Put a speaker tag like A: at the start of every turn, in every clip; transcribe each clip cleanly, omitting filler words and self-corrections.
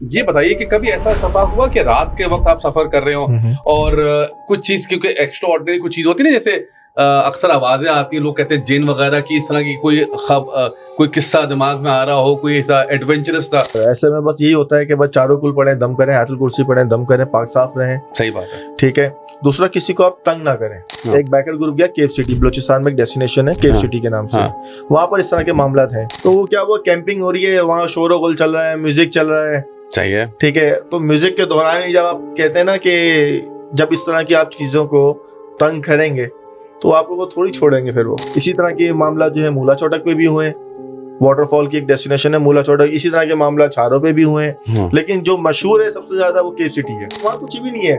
A: ये बताइए कि कभी ऐसा इत्तेफाक हुआ कि रात के वक्त आप सफर कर रहे हो और कुछ चीज, क्योंकि एक्स्ट्रा ऑर्डिनरी कुछ चीज होती है ना, जैसे अक्सर आवाजें आती हैं, लोग कहते हैं जिन वगैरह की, इस तरह की कोई किस्सा दिमाग में आ रहा हो, कोई ऐसा एडवेंचरस सा।
B: ऐसे में बस यही होता है कि बस चारों कुल पढ़ें, दम करें, आयतुल कुर्सी पढ़ें, दम करें, पाक साफ रहें।
A: सही बात है।
B: ठीक है। दूसरा, किसी को आप तंग ना करें। एक बैकर ग्रुप गया केव सिटी, बलोचिस्तान में एक डेस्टिनेशन है केव सिटी के नाम से। वहाँ पर इस तरह के मामला हैं। तो वो क्या, वो कैंपिंग हो रही है, वहाँ शोर गुल चल रहा है, म्यूजिक चल रहा है।
A: सही है।
B: ठीक है। तो म्यूजिक के दौरान जब आप कहते हैं ना कि जब इस तरह की आप चीजों को तंग करेंगे तो आप लोगों को थोड़ी छोड़ेंगे फिर वो। इसी तरह के मामला जो है मूला चौटक पे भी हुए। वाटरफॉल की एक डेस्टिनेशन है मूला चौटक, इसी तरह के मामला छारों पे भी हुए। लेकिन जो मशहूर है सबसे ज्यादा वो केव सिटी है। वहाँ कुछ भी नहीं है,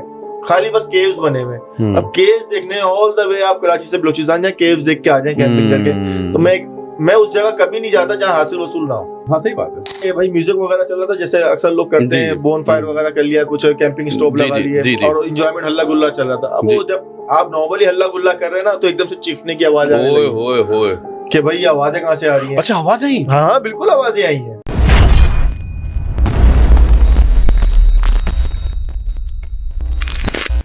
B: खाली बस केव्स बने हुए। अब केव्स देखने ऑल द वे आप कराची से बलूचिस्तान जाए, केव्स देख के आ जाए कैंपिंग करके। तो मैं उस जगह कभी नहीं जाता जहाँ हासिल वसूल ना हो।
A: हाँ सही बात है।
B: ये भाई म्यूजिक वगैरह चल रहा था, जैसे अक्सर लोग करते हैं, बोन फायर वगैरह कर लिया, कुछ कैंपिंग स्टोव लगा लिया और एंजॉयमेंट हल्ला गुल्ला चल रहा था। अब वो जब आप नॉर्मली हल्ला गुल्ला कर रहे हैं ना, तो एकदम से चीखने की आवाज आ रही है कि भाई ये आवाजें कहाँ से आ रही हैं।
A: अच्छा, आवाजें आई?
B: हाँ बिल्कुल आवाजें आई हैं।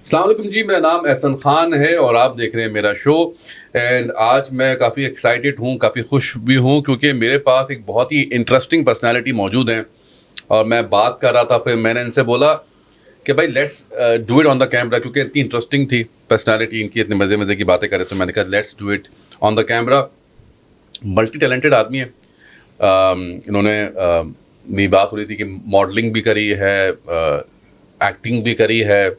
A: अस्सलाम वालेकुम जी, मेरा नाम एहसन खान है और आप देख रहे हैं मेरा शो। एंड आज मैं काफ़ी एक्साइटेड हूँ, काफ़ी खुश भी हूँ, क्योंकि मेरे पास एक बहुत ही इंटरेस्टिंग पर्सनालिटी मौजूद है। और मैं बात कर रहा था, फिर मैंने इनसे बोला कि भाई let's do it on the camera, क्योंकि इतनी इंटरेस्टिंग थी पर्सनालिटी इनकी, इतने मज़े मज़े की बातें करे। तो मैंने कहा let's do it on the camera. Multi talented आदमी है। इन्होंने मेरी बात हो रही थी कि मॉडलिंग भी करी है, एक्टिंग भी करी है।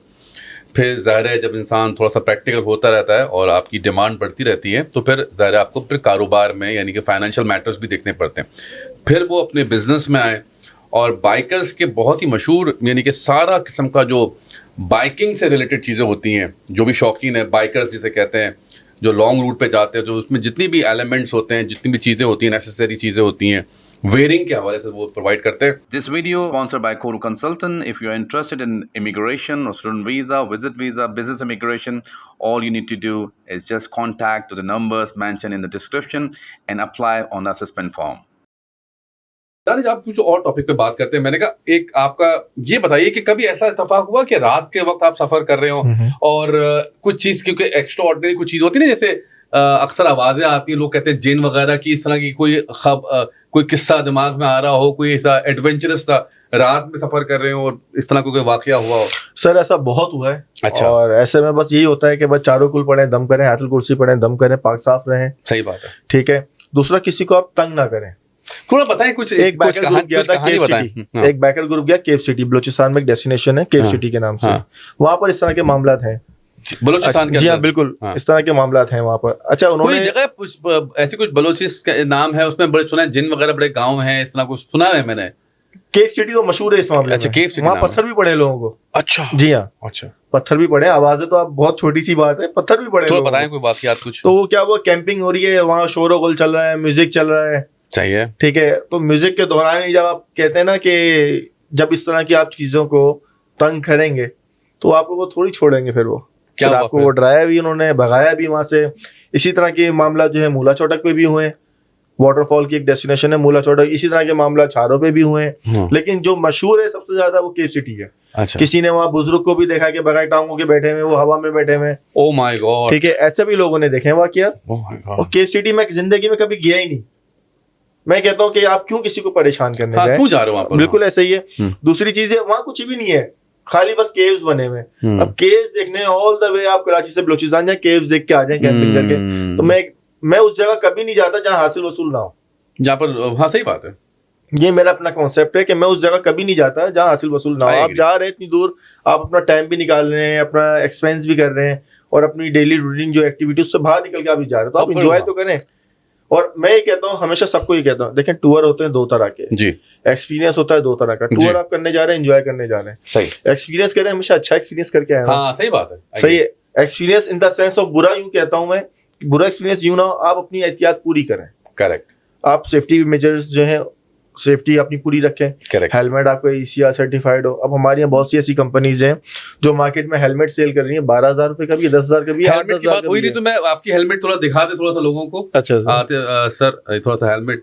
A: फिर ज़ाहिर है जब इंसान थोड़ा सा प्रैक्टिकल होता रहता है और आपकी डिमांड बढ़ती रहती है, तो फिर ज़ाहिर है आपको फिर कारोबार में यानी कि फाइनेंशियल मैटर्स भी देखने पड़ते हैं। फिर वो अपने बिजनेस में आए और बाइकर्स के बहुत ही मशहूर यानी कि सारा किस्म का जो बाइकिंग से रिलेटेड चीज़ें होती हैं, जो भी शौकीन है बाइकर्स जिसे कहते हैं, जो लॉन्ग रूट पे जाते हैं, जो उसमें जितनी भी एलिमेंट्स होते हैं, जितनी भी चीज़ें होती हैं, नेसेसरी चीज़ें होती हैं, वेयरिंग के हवाले से वो प्रोवाइड करते हैं। This video sponsored by Koru consultant. If you are interested in immigration और student visa, visit visa, business immigration, all you need to do is just contact the numbers mention in the description and apply on the assessment form. Danish, आप कुछ और topic पे बात करते हैं। मैंने कहा एक आपका ये बताइए कि कभी ऐसा इत्तेफाक हुआ कि रात के वक्त आप सफर कर रहे हो और कुछ चीज, क्योंकि एक्स्ट्रा ऑर्डिनरी कुछ चीज होती है ना, जैसे अक्सर आवाजें आती हैं, लोग कहते हैं जिन वगैरह की, इस तरह की कोई किस्सा दिमाग में आ रहा हो, कोई ऐसा एडवेंचरस सा, रात में सफर कर रहे हो और इस तरह का कोई वाकया हुआ हो?
B: सर ऐसा बहुत हुआ है।
A: अच्छा।
B: और ऐसे में बस यही होता है कि बस चारों कुल पढ़ें, दम करें, आयतुल कुर्सी पढ़ें, दम करें, पाक साफ रहें।
A: सही बात है।
B: ठीक है। दूसरा, किसी को आप तंग ना करें।
A: थोड़ा बताएं कुछ।
B: एक बैकर ग्रुप गया था केव सिटी। एक बैकर ग्रुप गया केव सिटी, बलूचिस्तान में एक डेस्टिनेशन है केव सिटी के नाम से। वहाँ पर इस तरह के मामला हैं
A: बलोचिस्तान के।
B: जी हाँ बिल्कुल, इस तरह के मामला हैं वहाँ पर। अच्छा, उन्होंने
A: जगह ऐसी कुछ बलोचिस का नाम है, उसमें बड़े सुना है जिन वगैरह बड़े गांव हैं, इस तरह कुछ सुना है मैंने।
B: केव सिटी तो मशहूर है इस मामले में।
A: अच्छा, केव सिटी।
B: वहाँ पत्थर भी पड़े लोगों को।
A: अच्छा
B: जी हाँ।
A: अच्छा, पत्थर
B: भी पड़े। आवाजें तो आप बहुत छोटी सी बात है, पत्थर भी पड़े।
A: तो बताएं कोई वाकयात कुछ।
B: तो वो क्या, वो कैंपिंग हो रही है, वहाँ शोर गुल चल रहा है, म्यूजिक चल रहा है।
A: सही है। ठीक
B: है। तो म्यूजिक के दौरान जब आप कहते हैं ना कि जब इस तरह की आप चीजों को तंग करेंगे तो आप लोगों को थोड़ी छोड़ेंगे फिर वो। क्या आपको वो डराया भी, उन्होंने भगाया भी वहां से। इसी तरह के मामला जो है मूला चौटक पे भी हुए। वाटरफॉल की एक डेस्टिनेशन है मूला चौटक, इसी तरह के मामला छारों पे भी हुए। लेकिन जो मशहूर है सबसे ज्यादा वो केव सिटी है।
A: अच्छा।
B: किसी ने वहाँ बुजुर्ग को भी देखा कि बगैर टांगों के बैठे हुए, वो हवा में बैठे हुए।
A: Oh my God.
B: ठीक है, ऐसे भी लोगों ने देखे वाकया। और केव सिटी में जिंदगी में कभी गया ही नहीं। मैं कहता हूँ कि आप क्यों किसी को परेशान करने गए,
A: क्यों जा रहे हो वहाँ पर?
B: बिल्कुल ऐसा ही है। दूसरी चीज है, वहाँ कुछ भी नहीं है, खाली बस केव्स बने हुए। अब केव्स देखने ऑल द वे आप कराची से बलूचिस्तान जाए, केव्स देख के आ जाए कैंपिंग करके। तो मैं उस जगह कभी नहीं जाता जहाँ हासिल वसूल ना हो, जहाँ
A: पर। हाँ सही बात है।
B: ये मेरा अपना कॉन्सेप्ट है कि मैं उस जगह कभी नहीं जाता जहाँ हासिल वसूल ना हो। आप जा रहे हैं इतनी दूर, आप अपना टाइम भी निकाल रहे हैं, अपना एक्सपेंस भी कर रहे हैं और अपनी डेली रूटीन जो एक्टिविटी उससे बाहर निकल के आप जा रहे हैं, तो आप इंजॉय तो करें। और मैं ये कहता हूँ, हमेशा सबको ये कहता हूँ, देखें टूर होते हैं दो तरह के जी। एक्सपीरियंस होता है दो तरह का। टूर आप करने जा रहे हैं, एंजॉय करने जा रहे हैं। सही। एक्सपीरियंस करें, हमेशा अच्छा एक्सपीरियंस करके आए।
A: हाँ सही बात है।
B: सही है। Experience in the sense of बुरा यूं कहता हूँ मैं, बुरा एक्सपीरियंस यूं ना हो, आप अपनी एहतियात पूरी करें। करेक्ट। आप सेफ्टी मेजर्स जो है, सेफ्टी अपनी पूरी रखें। करेक्ट। हेलमेट आपका ECR सर्टिफाइड हो। अब हमारे यहाँ बहुत सी ऐसी कंपनीज हैं जो मार्केट में हेलमेट सेल कर रही है, 12,000 रुपए का भी, 10,000 का भी, 8-10,000 का भी।
A: तो मैं आपकी हेलमेट थोड़ा दिखा दे थोड़ा सा लोगों को।
B: अच्छा
A: सर, थोड़ा सा हेलमेट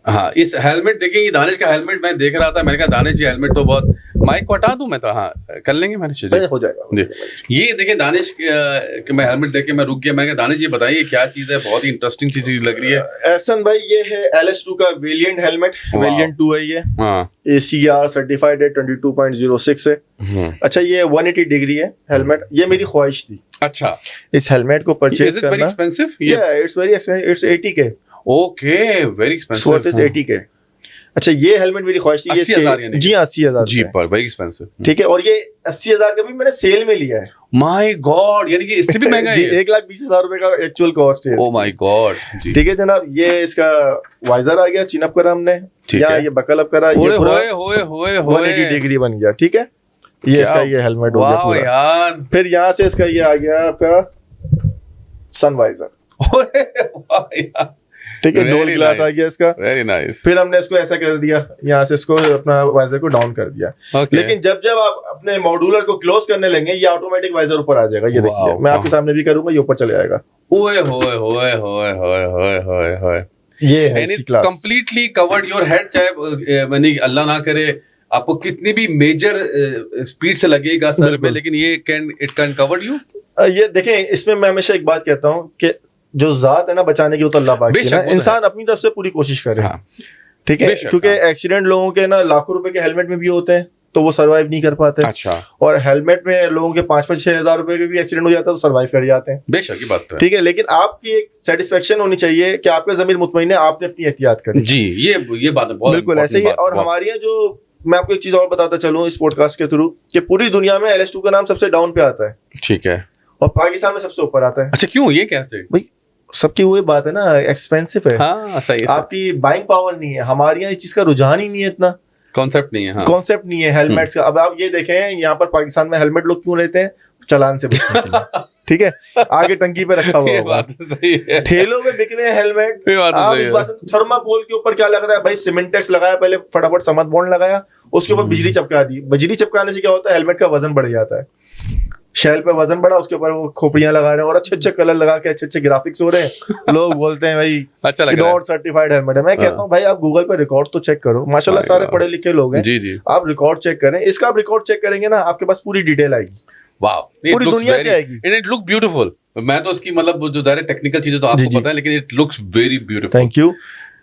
A: हाँ, इस हेलमेट देखिए, ये दानिश का हेलमेट मैं देख रहा था, मैंने कहा दानिश जी हेलमेट तो बहुत, माइक को हटा दूं मैं तो, हाँ कर लेंगे मैंने चीजें,
B: हो जाएगा।
A: ये देखिए दानिश कि मैं हेलमेट देख के मैं रुक गया, मैंने कहा दानिश जी बताइए क्या चीज है, बहुत ही इंटरेस्टिंग चीज लग रही है।
B: एहसन भाई ये है LS2 का वेरिएंट हेलमेट, वेरिएंट 2 है ये।
A: हाँ,
B: ACR सर्टिफाइड है, 22.06 है। अच्छा ये 180 डिग्री है हेलमेट, ये मेरी ख्वाहिश थी।
A: अच्छा,
B: इस हेलमेट को परचेज करना।
A: Very expensive?
B: It's very expensive, it's 80K।
A: Okay, very expensive.
B: Worth is 80K। अच्छा ये हेलमेट मेरी ख्वाहिश थी,
A: 80,000
B: जी 80,000
A: जी पर वेरी एक्सपेंसिव।
B: ठीक है, और ये 80,000 का भी मैंने सेल में लिया है।
A: माय गॉड, यानी कि इससे भी महंगा है
B: जी, 1,20,000 रुपए का एक्चुअल कॉस्ट है।
A: Oh my God.
B: ठीक है जनाब, ये इसका वाइजर आ गया, चिन अप करा हमने, या ये बकल अप करा, ये पूरा 180 डिग्री बन गया। ठीक है, ये इसका ये हेलमेट हो गया पूरा यार। फिर यहाँ से इसका ये आ गया आपका सन वाइजर। ठीक है, डोल ग्लास आ गया इसका,
A: वेरी नाइस।
B: फिर हमने इसको ऐसा कर दिया, यहाँ से इसको अपना वाइजर को डाउन कर दिया। लेकिन जब जब आप अपने मॉड्यूलर को क्लोज करने लेंगे, ये ऑटोमेटिक वाइजर ऊपर आ जाएगा। ये देखिए, मैं आपके सामने भी करूंगा, ये ऊपर चले जाएगा।
A: ओए होए होए होए होए होए होए होए,
B: ये है इसकी class.
A: Completely covered your head, चाहे यानी अल्लाह ना करे आपको कितनी भी मेजर स्पीड से लगेगा सर पे, लेकिन ये इट कैन कवर यू।
B: ये देखें, इसमें मैं हमेशा एक बात कहता हूँ कि जो जात है ना बचाने की, वो तो अल्लाह पाक की है। इंसान अपनी तरफ से पूरी कोशिश करे। ठीक है, क्योंकि एक्सीडेंट लोगों के ना लाखों रुपए के हेलमेट में भी होते हैं, तो वो सरवाइव नहीं कर पाते।
A: अच्छा, और
B: हेलमेट में लोगों के 5-6 हजार रुपए के भी एक्सीडेंट हो जाता है, तो सरवाइव कर जाते हैं।
A: बेशक की बात है।
B: ठीक है, लेकिन आपकी एक सेटिस्फेक्शन होनी चाहिए कि आपका ज़मीर मुतमईन है, आपने अपनी एहतियात करी।
A: जी, ये बात है, बहुत
B: बिल्कुल ऐसे ही है। और हमारी यहाँ जो, मैं आपको एक चीज और बताता चलूं इस पॉडकास्ट के थ्रू, कि पूरी दुनिया में LS2 का नाम सबसे डाउन पे आता है।
A: ठीक है,
B: और पाकिस्तान में सबसे ऊपर आता है।
A: अच्छा, क्यों, ये कैसे?
B: भाई सबकी वही बात है ना, एक्सपेंसिव है।
A: हाँ, सही है।
B: आपकी बाइंग पावर नहीं है। हमारे यहाँ इस चीज का रुझान ही नहीं है, इतना
A: कॉन्सेप्ट नहीं है। हाँ,
B: कॉन्सेप्ट नहीं है हेलमेट्स का। अब आप ये देखें, यहाँ पर पाकिस्तान में हेलमेट लोग क्यों लेते हैं? चालान से बचने के लिए। ठीक है, आगे टंकी पे रखा हुआ
A: ये बात तो सही है।
B: ठेलों में बिक रहे हैं हेलमेट। आप इस बात से, थर्माकोल के ऊपर क्या लग रहा है भाई? सिमेंटेक्स लगाया पहले, फटाफट समद बॉन्ड लगाया, उसके ऊपर बिजली चिपका दी। बिजली चिपकाने से क्या होता है? हेलमेट का वजन बढ़ जाता है। शेल पे वजन बढ़ा, उसके ऊपर वो खोपड़ियां लगा रहे हैं और अच्छे अच्छे कलर लगा के अच्छे अच्छे ग्राफिक्स हो रहे हैं। लोग बोलते हैं भाई
A: अच्छा लग रहा है,
B: नॉट सर्टिफाइड हेलमेट है। मैं कहता हूँ भाई आप गूगल पे रिकॉर्ड तो चेक करो। माशाल्लाह सारे पढ़े लिखे लोग हैं।
A: जी जी,
B: आप रिकॉर्ड चेक करें। इसका आप रिकॉर्ड चेक करेंगे ना, आपके पास पूरी डिटेल आएगी।
A: वाह,
B: पूरी दुनिया से आएगी।
A: And it look beautiful. मैं तो इसकी मतलब जो डायरेक्ट टेक्निकल चीजें तो आपको पता है, लेकिन it looks very beautiful.
B: Thank you.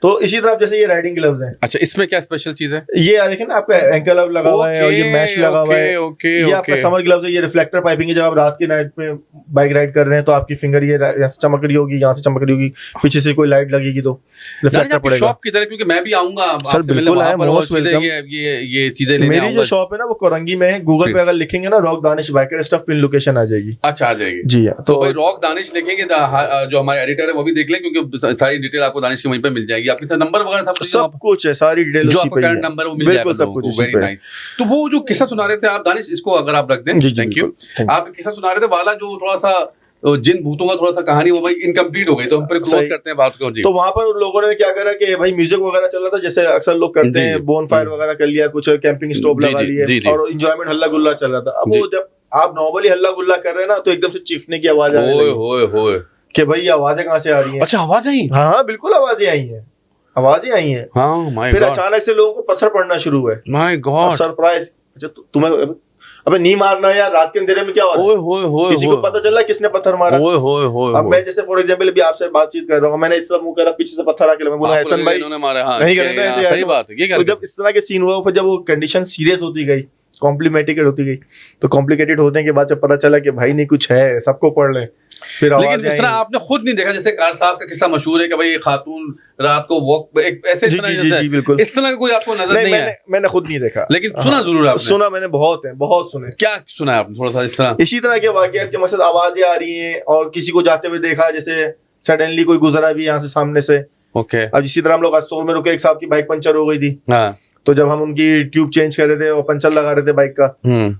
B: तो इसी तरह जैसे ये राइडिंग ग्लव्स हैं।
A: अच्छा, इसमें क्या स्पेशल चीज है?
B: ये देखें ना, आपका एंकल ग्लव लगा हुआ है और ये मैश लगा हुआ है। ये आपका समर ग्लव्स है। ये रिफ्लेक्टर पाइपिंग है। जब आप रात के नाइट में बाइक राइड कर रहे हैं, तो आपकी फिंगर ये यहाँ से चमक रही होगी, यहाँ से चमक रही होगी, पीछे से कोई लाइट लगेगी तो रिफ्लेक्टर पड़ेगा।
A: शॉप की तरह, क्योंकि मैं भी आऊंगा
B: सर, बिल्कुल आए, मोस्ट वेलकम।
A: ये चीजें लेने
B: मेरी जो शॉप है ना, वो कोरंगी में है। गूगल पे अगर लिखेंगे ना rock Danish biker stuff, pin location आ जाएगी।
A: अच्छा, आ जाएगी
B: जी हाँ।
A: तो भाई रॉक दानिश लिखेंगे, जो हमारे एडिटर है वो भी देख लें, क्योंकि सारी डिटेल आपको दानिश की वहीं पे मिल जाएगी। आपके साथ नंबर वगैरह
B: सब कुछ है, सारी डिटेल
A: जो आपका करंट नंबर वो मिल जाएगा, सब कुछ वेरी नाइस। तो वो जो किस्सा सुना रहे थे आप दानिश, इसको अगर आप रख दें, थैंक यू। आप किस्सा सुना रहे थे वाला, जो थोड़ा सा जिन भूतों का थोड़ा सा कहानी, वो भाई इनकम्प्लीट हो गई, तो हम फिर क्लोज करते हैं बात को जी।
B: तो वहां पर उन लोगों ने क्या करा कि भाई म्यूजिक वगैरह चल रहा था, जैसे अक्सर लोग करते हैं, बोन फायर वगैरह कर लिया, कुछ कैंपिंग स्टोव लगा लिया और एंजॉयमेंट हल्ला गुल्ला चल रहा था। अब वो जब आप नॉर्मली हल्ला गुल्ला कर रहे हैं ना, तो एकदम से चीखने की आवाज आ रही है कि भाई आवाजें कहाँ से आ रही है।
A: अच्छा, आवाज आई?
B: हाँ बिल्कुल, आवाजें आई है, आवाजें आई है। फिर अचानक से लोगों को पत्थर पड़ना शुरू हुए। My God, surprise. अच्छा तुम्हें अबे नहीं मारना यार, रात के अंधेरे में क्या हो रहा है? किसी को पता चला किसने पत्थर मारा? अब मैं जैसे फॉर एग्जांपल भी आपसे बातचीत कर रहा हूँ, मैंने इस तरह मुंह करा, पीछे से पत्थर आके मैं बोला एहसन भाई नहीं करेंगे, सही बात है। तो जब इस तरह के सीन हुआ, फिर जब वो कंडीशन सीरियस होती गई, कॉम्प्लिकेटेड होती गई, तो कॉम्प्लिकेटेड होने के बाद जब पता चला कि भाई नहीं कुछ है, सबको पढ़ लें, फिर
A: लेकिन इस तरह आपने खुद नहीं देखा? जैसे कारसाज का किस्सा मशहूर है कि भाई खातून रात को वॉक ऐसे
B: जी बिल्कुल,
A: इस तरह कोई आपको नजर नहीं है?
B: मैंने खुद नहीं देखा,
A: लेकिन सुना जरूर आपने?
B: सुना मैंने, बहुत सुने।
A: क्या सुना है आपने थोड़ा सा? इस तरह
B: इसी तरह के वाकयात के मकसद आवाजें आ रही हैं और किसी को जाते हुए देखा, जैसे सडनली कोई गुजरा भी यहाँ से सामने से।
A: ओके।
B: अब इसी तरह हम लोग स्टोर में रुके, एक साहब की बाइक पंचर हो गई थी।
A: हाँ।
B: तो जब हम उनकी ट्यूब चेंज कर रहे थे और पंचर लगा रहे थे बाइक का,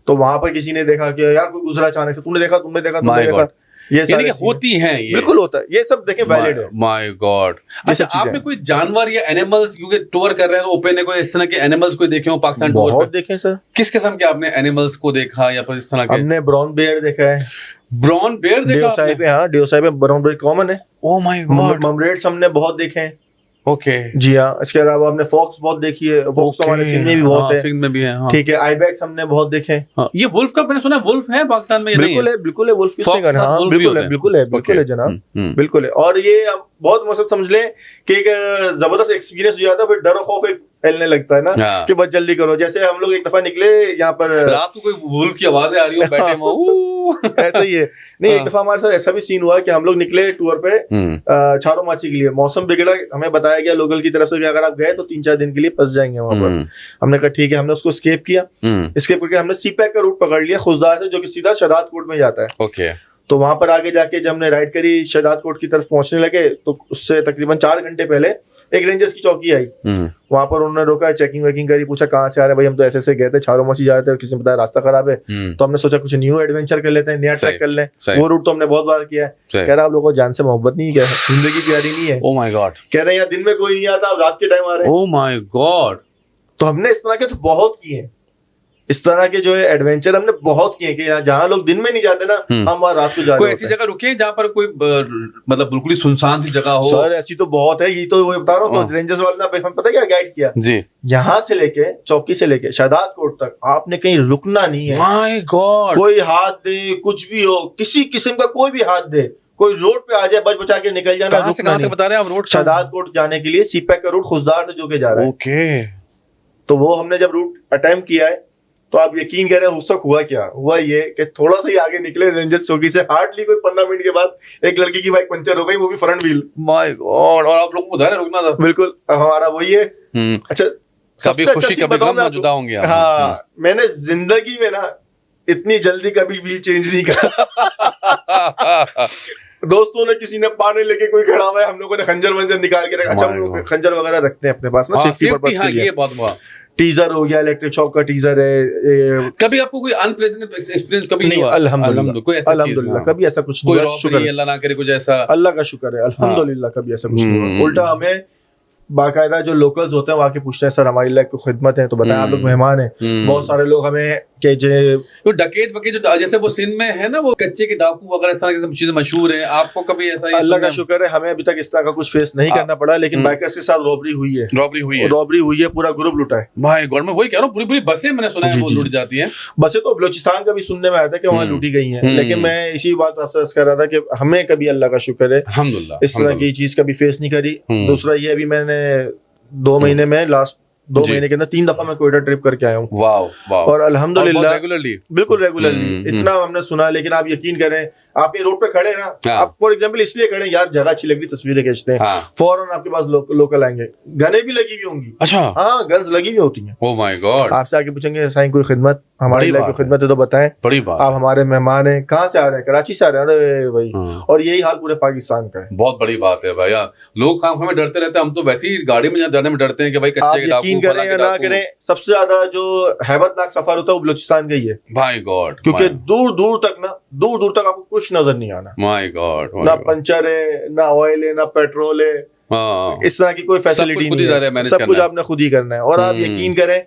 B: तो वहां पर किसी ने देखा कि यार कोई गुजरा अचानक से, तुमने देखा। ये सारी
A: होती हैं, ये
B: बिल्कुल होता है, ये सब देखें वैलिड है।
A: My God. अच्छा, आपने कोई जानवर या एनिमल्स, क्योंकि टूर कर रहे हैं तो ओपन ने कोई इस तरह के एनिमल्स कोई देखे हो पाकिस्तान टूर पे?
B: बहुत देखे सर। किस
A: किस्म के आपने एनिमल्स को देखा या फिर इस तरह के?
B: हमने ब्राउन बेयर देखा है।
A: ब्राउन बेयर देखा आपने?
B: हाँ, डियोसाई में ब्राउन बेयर कॉमन है।
A: Oh my God.
B: ममरेट्स हमने बहुत देखे हैं।
A: ओके।
B: जी हाँ, इसके अलावा हमने फॉक्स बहुत देखी है, फॉक्स हमारे सिंध में भी बहुत है,
A: सिंध में भी है, हाँ।
B: ठीक है। आईबैक्स हमने बहुत देखे हैं।
A: हाँ, ये वुल्फ का मैंने सुना है, वुल्फ है पाकिस्तान में, ये नहीं है?
B: बिल्कुल है वुल्फ किसने
A: फॉक्स के
B: कहा?
A: साथ
B: हाँ
A: वुल्फ भी
B: बिल्कुल
A: होते
B: है,
A: हैं?
B: बिल्कुल है जनाब, बिल्कुल है। और ये आप बहुत मतलब समझ लें कि एक जबरदस्त एक्सपीरियंस हो जाता है, फिर डर और खौफ एक फैलने लगता है ना
A: हाँ।
B: कि बस जल्दी करो। जैसे हम लोग एक दफा निकले यहाँ पर,
A: रात को कोई वुल्फ की आवाजें आ रही हो, बैठे हो
B: ऐसा ही है। नहीं, एक
A: हाँ।
B: दफा हमारे साथ ऐसा भी सीन हुआ कि हम लोग निकले टूर पे छारो माची के लिए, मौसम बिगड़ा, हमें बताया गया लोकल की तरफ से कि अगर आप गए तो 3-4 दिन के लिए फंस जाएंगे वहां पर। हमने कहा ठीक है, हमने उसको स्केप किया। स्केप करके हमने सी पैक का रूट पकड़ लिया खुजदार से, जो कि सीधा शहदाद कोट में जाता है।
A: ओके।
B: तो वहां पर आगे जाके जब हमने राइड करी शहदाद कोट की तरफ पहुंचने लगे, तो उससे तकरीबन 4 घंटे पहले एक रेंजर्स की चौकी आई। वहां पर उन्होंने रोका, चेकिंग वेकिंग करी, पूछा कहाँ से आ रहे हैं भाई, हम तो ऐसे गए थे, छारो माची जा रहे थे, किसी ने बताया रास्ता खराब है। तो हमने सोचा कुछ न्यू एडवेंचर कर लेते हैं, नया ट्रैक कर लें। वो रूट तो हमने बहुत बार किया है। कह रहा आप लोगों को जान से मोहब्बत नहीं, क्या जिंदगी प्यारी नहीं है?
A: Oh my God.
B: कह रहे हैं यार दिन में कोई नहीं आता, रात के टाइम आ रहे हैं।
A: Oh my God.
B: तो हमने इस तरह के तो बहुत किए हैं, इस तरह के जो है एडवेंचर हमने बहुत किए कि जहाँ लोग दिन में नहीं जाते ना, हम वहाँ रात को जा रहे हैं।
A: कोई ऐसी जगह रुके हैं जहाँ पर कोई मतलब बिल्कुल ही सुनसान सी जगह हो?
B: सर ऐसी तो बहुत है, ये तो वो बता रहा हूँ। तो रेंजर्स वाले ने हम पता क्या गाइड किया
A: जी,
B: यहाँ से लेके चौकी से लेके शहदाद कोट तक आपने कहीं रुकना नहीं है।
A: My God.
B: कोई हाथ दे, कुछ भी हो, किसी किस्म का कोई भी हाथ दे, कोई रोड पे आ जाए, बच बचा के निकल जाना।
A: कहाँ से कहाँ तक बता रहे हैं आप? रोड
B: शहदाद कोट जाने के लिए सी पैक का रूट खुजदार से जो के जा रहा है।
A: ओके।
B: तो वो हमने जब रूट अटेम्प्ट किया है, तो आप यकीन करें उस वक्त हुआ क्या हुआ, ये कि थोड़ा सा ही आगे निकले रेंजर्स चौकी से, हार्डली कोई 15 मिनट के बाद एक लड़की की बाइक पंचर हो गई, वो भी फ्रंट व्हील।
A: My God. और आप लोगों को उधर रुकना था?
B: बिल्कुल, हमारा वही है। अच्छा,
A: कभी खुशी कभी गम मौजूदा होंगे आप।
B: हाँ, मैंने जिंदगी में ना इतनी जल्दी कभी व्हील चेंज नहीं करा। दोस्तों ने किसी ने पानी लेके कोई खड़ा हुआ है, हम लोगों ने खंजर वंजर निकाल के रखा। अच्छा, हम लोग खंजर वगैरह रखते हैं अपने पास ना, सेफ्टी पर्पस के लिए।
A: ये बहुत हुआ।
B: टीजर हो गया, इलेक्ट्रिक शॉक का टीजर है।
A: कभी आपको कोई अनप्लेजेंट एक्सपीरियंस कभी नहीं हुआ?
B: अल्हम्दुलिल्लाह कभी ऐसा कुछ नहीं हुआ।
A: शुक्र है, अल्लाह ना करे कुछ ऐसा।
B: अल्लाह का शुक्र है, अल्हम्दुलिल्लाह कभी ऐसा कुछ नहीं हुआ। उल्टा हमें बाकायदा जो लोकल्स होते हैं वहाँ के पूछते हैं, सर हमारी लाइक कोई खिदमत है तो बताएं, आप लोग मेहमान हैं। बहुत सारे लोग हमें के जो
A: डकैत वकैत जो जैसे वो सिंध में है ना, वो कच्चे के डाकू वगैरह इस तरह की चीजें मशहूर है। आपको कभी ऐसा?
B: अल्लाह का शुक्र है हमें अभी तक इस तरह का कुछ फेस नहीं करना पड़ा, लेकिन बाइकर्स के साथ रॉबरी हुई है। रॉबरी हुई है, पूरा ग्रुप लुटा है
A: भाई। गवर्नमेंट वही कह रहा हूँ, पूरी पूरी बसें मैंने सुना है वो लूट जाती है।
B: बसें तो बलोचिस्तान का भी सुनने में आया था कि वहाँ लूटी गई हैं, लेकिन मैं इसी बात अफसोस कर रहा था कि हमें कभी अल्लाह का शुक्र है
A: अल्हम्दुलिल्लाह
B: इस तरह की चीज कभी फेस नहीं करी। दूसरा ये, अभी मैंने 2 महीने में लास्ट 2 महीने के अंदर 3 दफा मैं कोयटा ट्रिप करके आया हूँ। और अल्हम्दुलिल्लाह बिल्कुल रेगुलरली इतना हमने सुना। लेकिन आप यकीन करें, आप ये रोड पे खड़े ना, आप फॉर एग्जांपल इसलिए खड़े यार जगह अच्छी लग रही, तस्वीरें खींचते हैं, फौरन आपके पास लोकल आएंगे, गने भी लगी हुई होंगी।
A: अच्छा,
B: हाँ, गन्स लगी हुई होती हैं।
A: Oh my God.
B: आपसे आके पूछेंगे साईं कोई खिदमत, हमारी लाइक कोई खिदमत है तो बताएं,
A: बड़ी बात।
B: आप हमारे मेहमान हैं, कहाँ से आ रहे हैं? कराची से आ रहे हैं। अरे भाई, और यही हाल पूरे पाकिस्तान का है।
A: बहुत बड़ी बात है भाई। लोग खाम में डरते रहते हैं, हम तो वैसे ही गाड़ी में जाने में डरते हैं कि भाई कच्चे के डाकू,
B: यकीन करें या ना करें, सबसे ज्यादा जो हैबतनाक सफर होता है वो बलूचिस्तान का ही है।
A: भाई गॉड,
B: क्योंकि दूर दूर तक आपको कुछ नजर नहीं आना।
A: माय गॉड,
B: ना पंचर है, ना ऑयल है, ना पेट्रोल है, इस तरह की कोई फैसिलिटी नहीं है। सब कुछ आपने खुद ही करना है। और आप यकीन करें,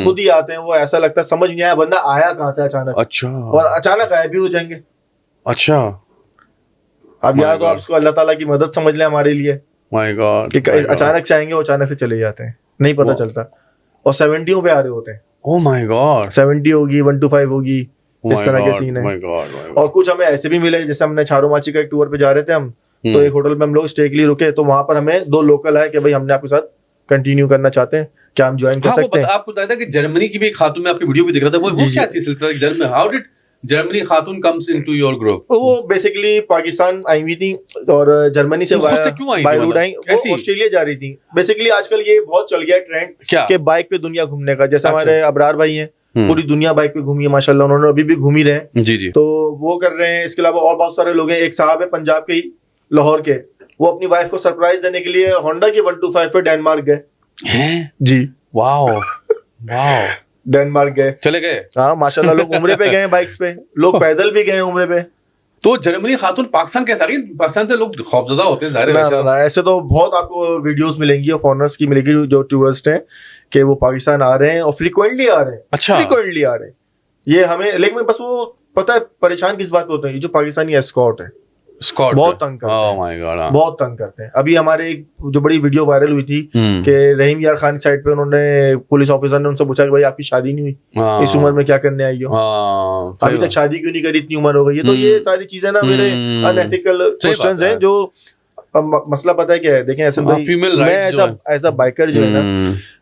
B: खुद ही आते हैं, वो ऐसा लगता है समझ नहीं आया बंदा आया कहाँ से अचानक।
A: अच्छा।
B: और अचानक गायब भी हो जाएंगे।
A: अच्छा।
B: अब यार तो आप उसको अल्लाह ताला की मदद समझ लें हमारे लिए।
A: माय गॉड,
B: अचानक से आएंगे, अचानक से चले जाते हैं, नहीं पता चलता। और 70 पे आ रहे होते हैं।
A: ओह माय गॉड,
B: 70 होगी, 125 होगी, इस तरह के सीन है। और कुछ हमें ऐसे भी मिले, जैसे हमने छारो माची का एक टूर पे जा रहे थे हम, तो एक होटल में हम लोग स्टे के लिए रुके, तो वहां पर हमें 2 लोकल आए कि भाई हमने आपके साथ कंटिन्यू करना चाहते हैं, क्या हम ज्वाइन कर सकते हैं?
A: आपको बताया था कि जर्मनी की भी एक खातून में आपकी वीडियो भी दिख रहा था, वो क्या चीज सिलसिला? How did Germany Khatoon comes into your group?
B: वो बेसिकली पाकिस्तान आई हुई थी और जर्मनी से बाय रोड आई, वो ऑस्ट्रेलिया जा रही थी। बेसिकली आजकल ये बहुत चल गया ट्रेंड कि बाइक पे दुनिया घूमने का। जैसे हमारे अबरार भाई हैं, पूरी दुनिया बाइक पे घूमी है माशाल्लाह, उन्होंने अभी भी घूम ही रहे हैं।
A: जी जी।
B: तो वो कर रहे हैं। इसके अलावा और बहुत सारे लोग हैं। एक साहब है पंजाब के ही, लाहौर के, वो अपनी वाइफ को सरप्राइज देने के लिए होंडा की 125 पे डेनमार्क गए जी। वाओ वाओ, डेनमार्क गए, चले गए। हाँ माशाल्लाह, लोग उम्रे पे गए बाइक्स पे, लोग पैदल भी गए उम्रे पे।
A: तो जर्मनी खातून पाकिस्तान कैसा गई? पाकिस्तान से लोग खौफजदा होते हैं ज़ाहिर है।
B: ऐसे तो बहुत आपको वीडियोस मिलेंगी और फॉरेनर्स की मिलेगी जो टूरिस्ट हैं कि वो पाकिस्तान आ रहे हैं और फ्रीक्वेंटली आ रहे हैं। अच्छा, फ्रीक्वेंटली आ रहे हैं ये हमें। लेकिन बस वो पता है परेशान किस बात होते हैं, ये जो पाकिस्तानी एस्कॉर्ट है,
A: स्कॉट
B: बहुत तंग करते
A: ओह
B: हैं,
A: माय गॉड,
B: बहुत तंग करते हैं। अभी हमारे एक जो बड़ी वीडियो वायरल हुई थी कि रहीम यार खान की साइड पे उन्होंने पुलिस ऑफिसर ने उनसे पूछा कि भाई आपकी शादी नहीं हुई, इस उम्र में क्या करने आई हो, अभी तक शादी क्यों नहीं करी, इतनी उम्र हो गई है। तो ये सारी चीजें ना मेरे अनएथिकल क्वेश्चंस हैं। जो मसला पता है क्या है, देखें ऐसा भाई, मैं ऐसा बाइकर जो है ना,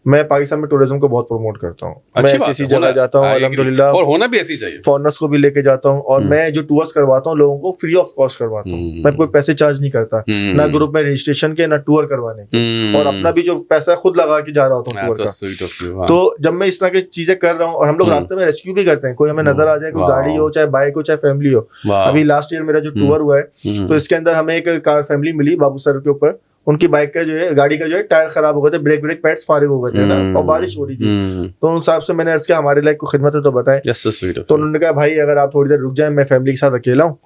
B: मैं पाकिस्तान में टूरिज्म को बहुत प्रमोट करता हूँ। मैं ऐसी जगह जाता हूँ अल्हम्दुलिल्लाह,
A: और होना भी ऐसी चाहिए,
B: फॉरेनर्स को भी लेके जाता हूँ, और मैं जो टूर्स करवाता हूँ लोगों को फ्री ऑफ कॉस्ट करवाता हूँ। मैं कोई पैसे चार्ज नहीं करता, ना ग्रुप में रजिस्ट्रेशन के, ना टूर करवाने के, और अपना भी जो पैसा खुद लगा के जा रहा होता हूँ टूर का। तो जब मैं इस तरह की चीजें कर रहा हूँ, और हम लोग रास्ते में रेस्क्यू भी करते हैं, कोई हमें नजर आ जाए, कोई गाड़ी हो, चाहे बाइक हो, चाहे फैमिली हो। अभी लास्ट ईयर मेरा जो टूर हुआ है, तो इसके अंदर हमें एक कार फैमिली मिली बाबू सर के ऊपर, उनकी बाइक का जो है, गाड़ी का जो है टायर खराब हो गए थे, ब्रेक पैड्स फारिग हो गए थे ना, और बारिश हो रही थी। तो उन हिसाब से मैंने अर्ज किया हमारे लाइक को खिदमत है तो बताएं। तो उन्होंने कहा भाई अगर आप थोड़ी देर रुक जाएं, मैं फैमिली के साथ अकेला हूँ,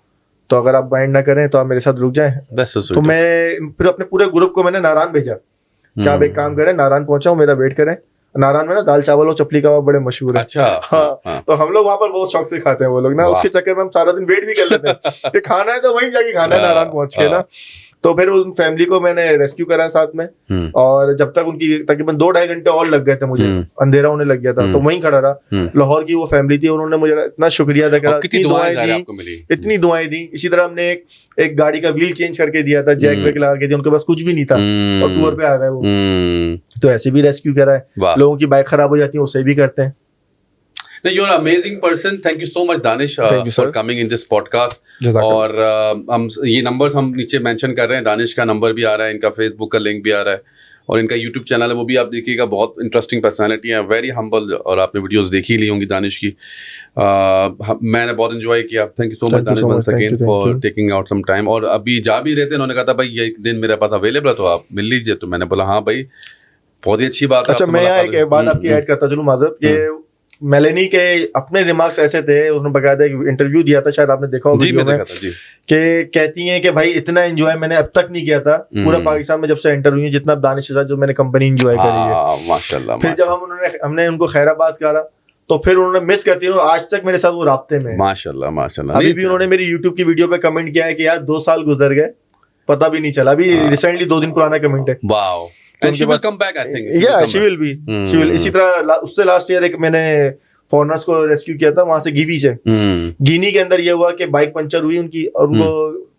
B: तो अगर आप माइंड ना करें तो आप मेरे साथ रुक जाएं। तो मैं फिर अपने पूरे ग्रुप को मैंने नारायण भेजा कि आप एक काम करें, नारायण पहुंचा हूँ, मेरा वेट करें। नारायण में ना दाल चावल और चपली कबाब बड़े मशहूर है।
A: अच्छा,
B: हाँ, तो हम लोग वहाँ पर बहुत शौक से खाते हैं वो लोग ना, उसके चक्कर में हम सारा दिन वेट भी कर लेते हैं कि खाना है तो वहीं जाके खाना है नारायण पहुंच के ना। तो फिर उन फैमिली को मैंने रेस्क्यू करा साथ में, और जब तक उनकी तकरीबन 2-2.5 घंटे और लग गए थे मुझे, अंधेरा होने लग गया था, तो वहीं खड़ा रहा। लाहौर की वो फैमिली थी, उन्होंने मुझे इतना शुक्रिया अदा करा, इतनी दुआएं दी। इसी तरह हमने एक गाड़ी का व्हील चेंज करके दिया था, जैक वैक लगा के दिया, उनके पास कुछ भी नहीं था और टूर पे आ गए वो। तो ऐसे भी रेस्क्यू करा है। लोगों की बाइक खराब हो जाती है, उसे भी करते हैं।
A: You're an amazing person. Thank you so much, Danish, for coming in this podcast. और हम ये नंबर्स हम नीचे मेंशन कर रहे हैं, दानिश का नंबर भी आ रहा है, इनका फेसबुक का लिंक भी आ रहा है, और इनका यूट्यूब चैनल है वो भी आप देखिएगा। बहुत इंटरेस्टिंग पर्सनालिटी है, वेरी हम्बल, और आपने वीडियोस देखी ही ली होंगी दानिश की। मैंने बहुत एंजॉय किया। Thank you so much Danish once again for taking out some time. और अभी जा भी रहे थे, उन्होंने कहा था भाई ये दिन मेरे पास अवेलेबल है तो आप मिल लीजिए, तो मैंने बोला हाँ भाई बहुत ही अच्छी बात है।
B: अच्छा, मैं एक बात आपकी ऐड करता चलूं माजरत, कि मेलेनी के अपने रिमार्क्स ऐसे थे, उन्होंने बकायदा एक इंटरव्यू दिया था, शायद आपने देखा हो वीडियो में, कि कहती हैं कि भाई इतना एंजॉय मैंने अब तक नहीं किया था पूरा पाकिस्तान में जब से एंटर हुई है, जितना दानिश के साथ जो मैंने कंपनी एंजॉय करी है माशाल्लाह। फिर जब हमने उनको खैराबाद करा, तो फिर उन्होंने मिस करती है, आज तक मेरे साथ वो राब्ते में माशाल्लाह माशाल्लाह। अभी भी उन्होंने मेरी यूट्यूब की वीडियो पे कमेंट किया है कि यार 2 साल गुजर गए पता भी नहीं चला। अभी रिसेंटली 2 दिन पुराना कमेंट है। Wow, and she will come back, I think. Yeah, she will be. She will. इसी तरह उससे लास्ट ईयर एक मैंने फॉरेनर्स को रेस्क्यू किया था वहां से, गिवी से। गिनी के अंदर ये हुआ कि बाइक पंचर हुई उनकी, और उनको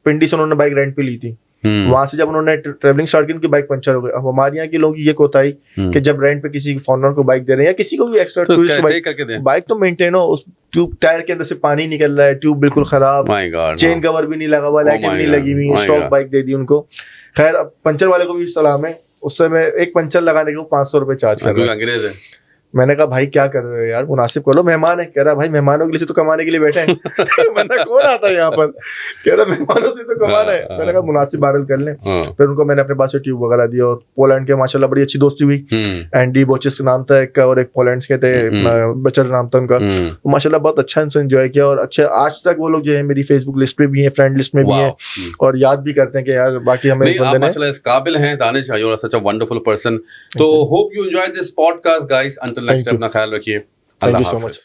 B: पिंडी से उन्होंने बाइक रेंट पे ली थी। वहां से जब उन्होंने ट्रेवलिंग स्टार्ट की, उनकी बाइक पंचर हो गई। अब हमारे यहाँ के लोग ये कोताही कि जब रेंट पे किसी फॉरेनर को बाइक दे रहे हैं, या किसी को भी एक्स्ट्रा टूरिस्ट बाइक तो मेंटेन हो, उस ट्यूब टायर के अंदर से पानी निकल रहा है, ट्यूब बिल्कुल खराब, चेन कवर भी नहीं लगा हुआ, लाइटें भी नहीं लगी हुई, स्टॉक बाइक दे दी उनको। खैर पंचर वाले को भी सलाम है, उससे मैं एक पंचर लगाने के 500 रुपए चार्ज कर रहा हूँ। अंग्रेज है। मैंने कहा भाई क्या कर रहे हो यार, मुनासिब कर लो, मेहमान है। कह रहा भाई मेहमानों के लिए तो कमाने के लिए बैठे हैं। मैंने कौन आता है यहाँ पर, कह रहा मेहमानों से तो कमाना है। मैंने कहा मुनासिब बारल कर लें। फिर उनको मैंने अपने पास से ट्यूब वगैरह दिया, और पोलैंड के माशाल्लाह बड़ी अच्छी दोस्ती हुई। एंडी बोचिस नाम था एक का, और एक पोलैंड के थे बचर नाम था उनका। माशाल्लाह बहुत अच्छा इनसे एंजॉय किया, और अच्छे आज तक वो लोग जो है मेरी फेसबुक लिस्ट पे भी है, फ्रेंड लिस्ट में भी है, और याद भी करते हैं कि यार बाकी हमें इस बंदे ने इस काबिल हैं। Danish, you are such a wonderful person. तो hope you enjoy this podcast guys. Until next time, अपना ख्याल रखिए। Thank you so much.